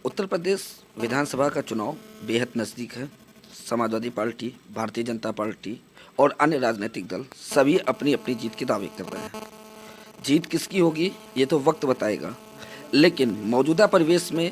उत्तर प्रदेश विधानसभा का चुनाव बेहद नज़दीक है। समाजवादी पार्टी, भारतीय जनता पार्टी और अन्य राजनीतिक दल सभी अपनी अपनी जीत के दावे कर रहे हैं। जीत किसकी होगी ये तो वक्त बताएगा, लेकिन मौजूदा परिवेश में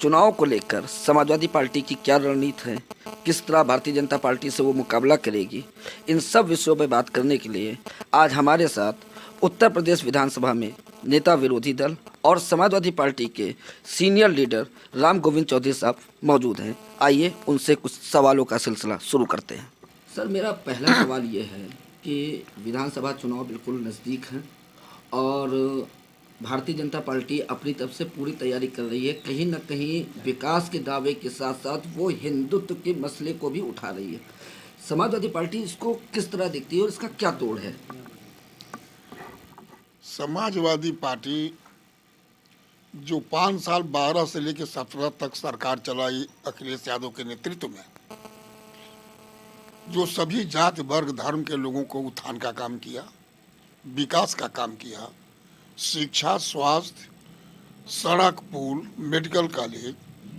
चुनाव को लेकर समाजवादी पार्टी की क्या रणनीति है, किस तरह भारतीय जनता पार्टी से वो मुकाबला करेगी, इन सब विषयों पर बात करने के लिए आज हमारे साथ उत्तर प्रदेश विधानसभा में नेता विरोधी दल और समाजवादी पार्टी के सीनियर लीडर राम गोविंद चौधरी साहब मौजूद हैं। आइए उनसे कुछ सवालों का सिलसिला शुरू करते हैं। सर, मेरा पहला सवाल ये है कि विधानसभा चुनाव बिल्कुल नज़दीक है और भारतीय जनता पार्टी अपनी तरफ से पूरी तैयारी कर रही है। कहीं ना कहीं विकास के दावे के साथ साथ वो हिंदुत्व के मसले को भी उठा रही है। समाजवादी पार्टी इसको किस तरह देखती है और इसका क्या तोड़ है? समाजवादी पार्टी जो 5 साल 12 से लेकर 17 तक सरकार चलाई अखिलेश यादव के नेतृत्व में, जो सभी जाति वर्ग धर्म के लोगों को उत्थान का काम किया, विकास का काम किया, शिक्षा, स्वास्थ्य, सड़क, पुल, मेडिकल कॉलेज,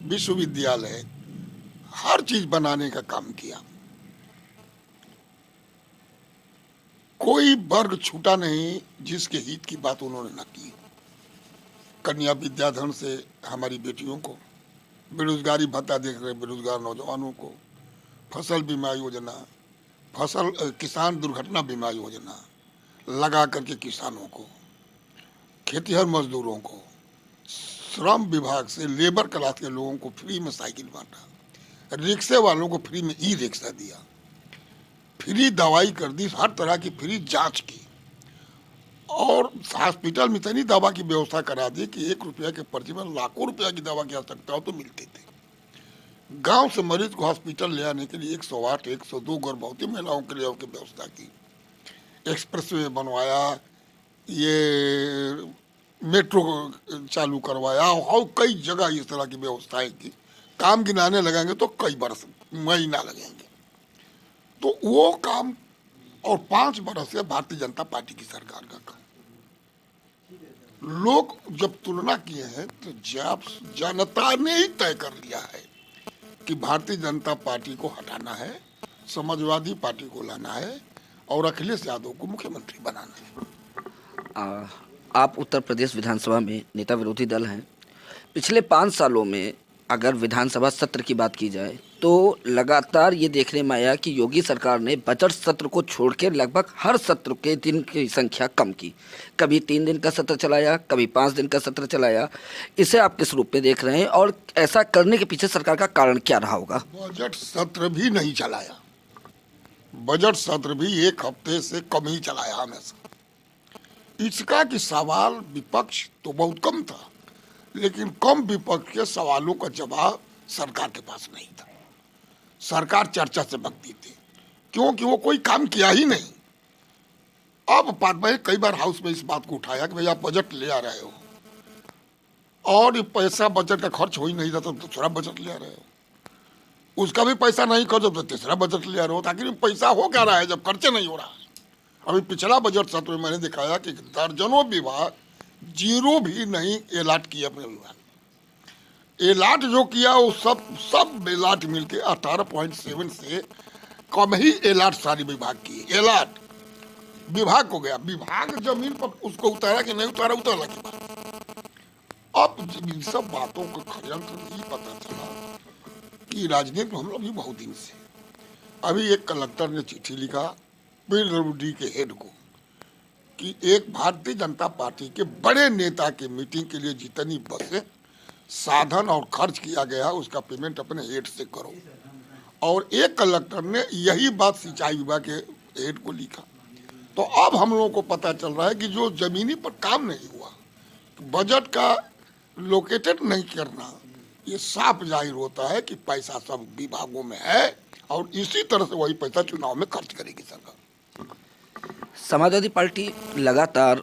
विश्वविद्यालय, हर चीज बनाने का काम किया। कोई वर्ग छूटा नहीं जिसके हित की बात उन्होंने न की। कन्या विद्याधन से हमारी बेटियों को, बेरोजगारी भत्ता देख रहे बेरोजगार नौजवानों को, फसल बीमा योजना, किसान दुर्घटना बीमा योजना लगा करके किसानों को, खेतीहर मजदूरों को, श्रम विभाग से लेबर क्लास के लोगों को फ्री में साइकिल बांटा, रिक्शे वालों को फ्री में ई रिक्शा दिया, फ्री दवाई कर दी, हर तरह की फ्री जांच की और हॉस्पिटल में इतनी दवा की व्यवस्था करा दी कि 1 रुपया के पर्ची में लाखों रुपया की दवा की आवश्यकता हो तो मिलती थी। गांव से मरीज को हॉस्पिटल ले आने के लिए 108, 102 गर्भवती महिलाओं के लिए की व्यवस्था की, एक्सप्रेसवे बनवाया, ये मेट्रो चालू करवाया और कई जगह इस तरह की व्यवस्थाएं की। काम गिनाने लगेंगे तो कई बरस महीना लगेंगे। तो वो काम और 5 बरस से भारतीय जनता पार्टी की सरकार का काम। लोग जब तुलना किए हैं तो जब जनता ने ही तय कर लिया है कि भारतीय जनता पार्टी को हटाना है, समाजवादी पार्टी को लाना है और अखिलेश यादव को मुख्यमंत्री बनाना है। आप उत्तर प्रदेश विधानसभा में नेता विरोधी दल हैं। पिछले 5 सालों में अगर विधानसभा सत्र की बात की जाए तो लगातार ये देखने में आया कि योगी सरकार ने बजट सत्र को छोड़ के लगभग हर सत्र के दिन की संख्या कम की। कभी 3 दिन का सत्र चलाया, कभी 5 दिन का सत्र चलाया। इसे आप किस रूप में देख रहे हैं और ऐसा करने के पीछे सरकार का कारण क्या रहा होगा? बजट सत्र भी नहीं चलाया, बजट सत्र भी 1 हफ्ते से कम ही चलाया हमेशा। इसका कि सवाल विपक्ष तो बहुत कम था, लेकिन कम विपक्ष के सवालों का जवाब सरकार के पास नहीं था। सरकार चर्चा से भगती थी क्योंकि वो कोई काम किया ही नहीं। अब भाई कई बार हाउस में इस बात को उठाया कि भाई आप बजट ले आ रहे हो और ये पैसा बजट का खर्च हो ही नहीं रहा तो दूसरा बजट ले आ रहे हो, उसका भी पैसा नहीं खर्च तो तीसरा बजट ले आ रहे हो। आखिर पैसा हो क्या रहा है जब खर्चे नहीं हो रहा है? अभी पिछला बजट सत्र में मैंने दिखाया कि दर्जनों विभाग जीरो भी नहीं एलाट किया अपने विभाग। एलाट जो किया वो सब एलाट मिलके 18.7 से कम ही एलाट सारी विभाग की। एलाट विभाग को गया, विभाग जमीन पर उसको उतारा कि नहीं उतारा, उतारा की बात। अब इन सब बातों को खजांत नहीं पता चला कि राजनीति में हम लोग भी बहुत दिन से। अभी एक कलेक्टर ने चिट्ठी लिखा PWD के हेड को कि एक भारतीय जनता पार्टी के बड़े नेता के मीटिंग के लिए जितनी बसें, साधन और खर्च किया गया उसका पेमेंट अपने हेड से करो। और एक कलेक्टर ने यही बात सिंचाई विभाग के हेड को लिखा। तो अब हम लोगों को पता चल रहा है कि जो जमीनी पर काम नहीं हुआ, बजट का लोकेटेड नहीं करना, ये साफ जाहिर होता है कि पैसा सब विभागों में है और इसी तरह से वही पैसा चुनाव में खर्च करेगी सरकार। समाजवादी पार्टी लगातार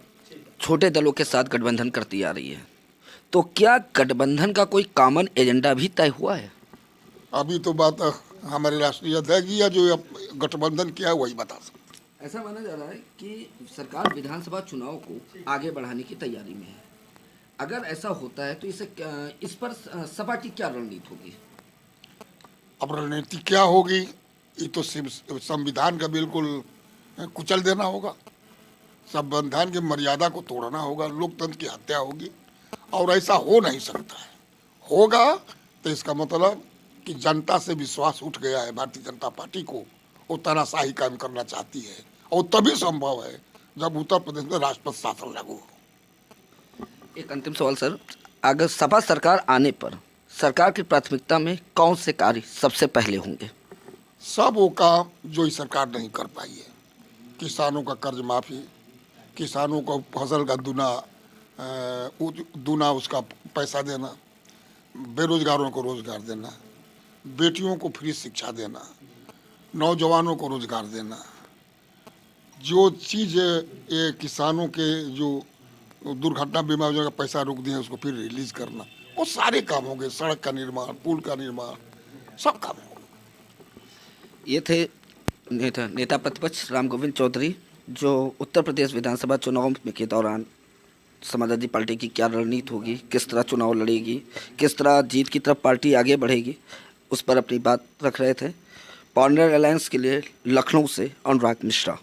छोटे दलों के साथ गठबंधन करती आ रही है, तो क्या गठबंधन का कोई कॉमन एजेंडा भी तय हुआ है? अभी तो बात हमारे राष्ट्रीय अध्यक्ष जी जो गठबंधन किया है वही बता सकते। ऐसा माना जा रहा है कि सरकार विधानसभा चुनाव को आगे बढ़ाने की तैयारी में है। अगर ऐसा होता है तो इस पर सपा की क्या रणनीति होगी? अब रणनीति क्या होगी, ये तो संविधान का बिल्कुल कुचल देना होगा, संविधान की मर्यादा को तोड़ना होगा, लोकतंत्र की हत्या होगी, और ऐसा हो नहीं सकता है। होगा तो इसका मतलब कि जनता से विश्वास उठ गया है भारतीय जनता पार्टी को, वो तानाशाही कायम करना चाहती है, और तभी संभव है जब उत्तर प्रदेश में राष्ट्रपति शासन लागू हो। एक अंतिम सवाल सर, अगर सपा सरकार आने पर सरकार की प्राथमिकता में कौन से कार्य सबसे पहले होंगे? सब वो काम जो ये सरकार नहीं कर पाई है, किसानों का कर्ज माफी, किसानों को फसल का दूना उसका पैसा देना, बेरोजगारों को रोजगार देना, बेटियों को फ्री शिक्षा देना, नौजवानों को रोजगार देना, जो चीज़ ये किसानों के जो दुर्घटना बीमा योजना का पैसा रोक दिए उसको फिर रिलीज करना, वो सारे काम हो गए, सड़क का निर्माण, पुल का निर्माण, सब काम हो गए। ये थे नेता प्रतिपक्ष राम गोविंद चौधरी, जो उत्तर प्रदेश विधानसभा चुनाव के दौरान समाजवादी पार्टी की क्या रणनीति होगी, किस तरह चुनाव लड़ेगी, किस तरह जीत की तरफ पार्टी आगे बढ़ेगी, उस पर अपनी बात रख रहे थे। पार्टनर अलायंस के लिए लखनऊ से अनुराग मिश्रा।